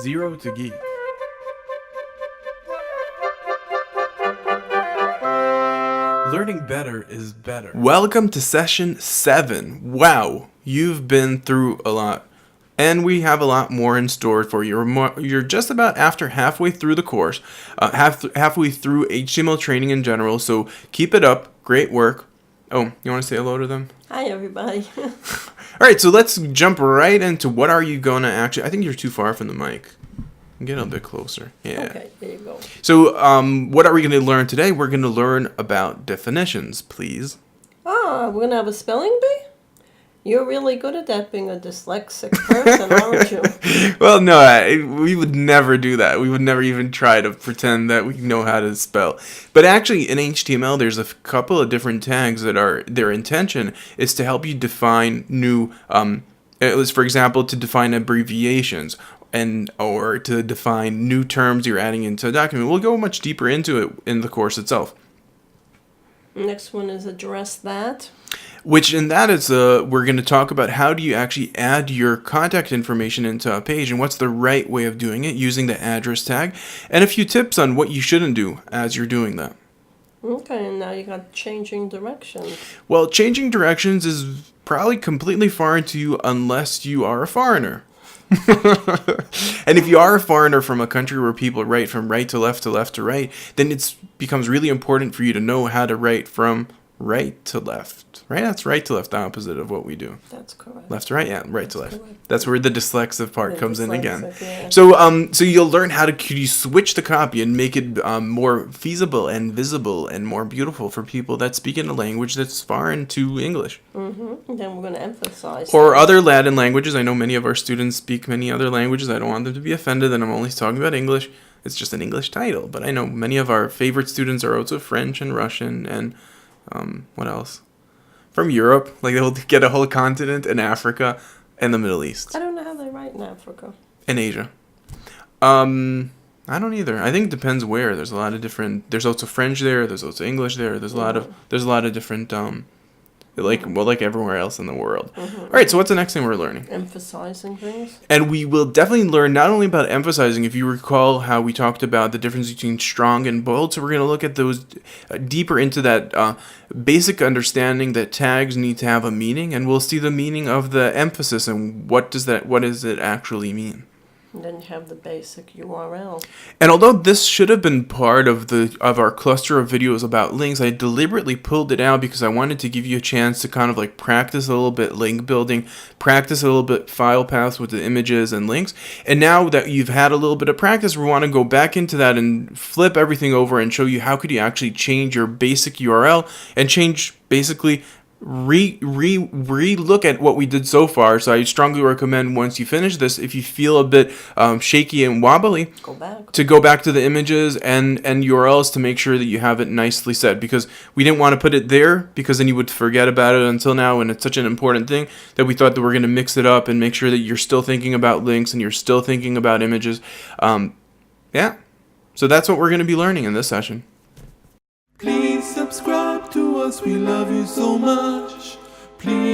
Zero to Geek. Learning better is better. Welcome to session 7. Wow, you've been through a lot. And we have a lot more in store for you. You're just about halfway through the course, halfway through HTML training in general, so keep it up. Great work. Oh, you want to say hello to them? Hi, everybody. All right, so let's jump right into what are you going to actually... I think you're too far from the mic. Get a bit closer. Yeah. Okay, there you go. So what are we going to learn today? We're going to learn about definitions, please. We're going to have a spelling bee? You're really good at that, being a dyslexic person, aren't you? Well, no, we would never do that. We would never even try to pretend that we know how to spell. But actually, in HTML, there's a couple of different tags that are, their intention is to help you define new, for example, to define abbreviations or to define new terms you're adding into a document. We'll go much deeper into it in the course itself. Next one is address that. Which in that is we're going to talk about how do you actually add your contact information into a page and what's the right way of doing it using the address tag, and a few tips on what you shouldn't do as you're doing that. Okay, and now you got changing directions. Well, changing directions is probably completely foreign to you unless you are a foreigner. And if you are a foreigner from a country where people write from right to left to left to right, then it becomes really important for you to know how to write from right to left. Right? That's right to left, the opposite of what we do. That's correct. Left to right? Yeah, right to left. Correct. That's where the dyslexic part comes in again. Yeah. So you'll learn how to you switch the copy and make it more feasible and visible and more beautiful for people that speak in a language that's foreign to English. Mm-hmm. And then we're going to emphasize. Or other Latin languages. I know many of our students speak many other languages. I don't want them to be offended that I'm only talking about English. It's just an English title. But I know many of our favorite students are also French and Russian and what else? From Europe, like they'll get a whole continent in Africa and the Middle East. I don't know how they write in Africa. In Asia. I don't either. I think it depends where. There's a lot of different. There's also French there. There's also English there. There's a lot of different. Like everywhere else in the world. Mm-hmm. All right. So what's the next thing we're learning? Emphasizing things. And we will definitely learn not only about emphasizing. If you recall how we talked about the difference between strong and bold, so we're going to look at those deeper into that basic understanding that tags need to have a meaning, and we'll see the meaning of the emphasis and what does it actually mean. And then you have the basic URL. And although this should have been part of our cluster of videos about links, I deliberately pulled it out because I wanted to give you a chance to kind of like practice a little bit link building, practice a little bit file paths with the images and links. And now that you've had a little bit of practice, we want to go back into that and flip everything over and show you how could you actually change your basic URL and change basically re-look at what we did so far. So I strongly recommend once you finish this, if you feel a bit shaky and wobbly, go back to the images and URLs to make sure that you have it nicely set, because we didn't want to put it there because then you would forget about it until now, and it's such an important thing that we thought that we're going to mix it up and make sure that you're still thinking about links and you're still thinking about images. Yeah, so that's what we're going to be learning in this session. Please subscribe to us, we love you so much. Please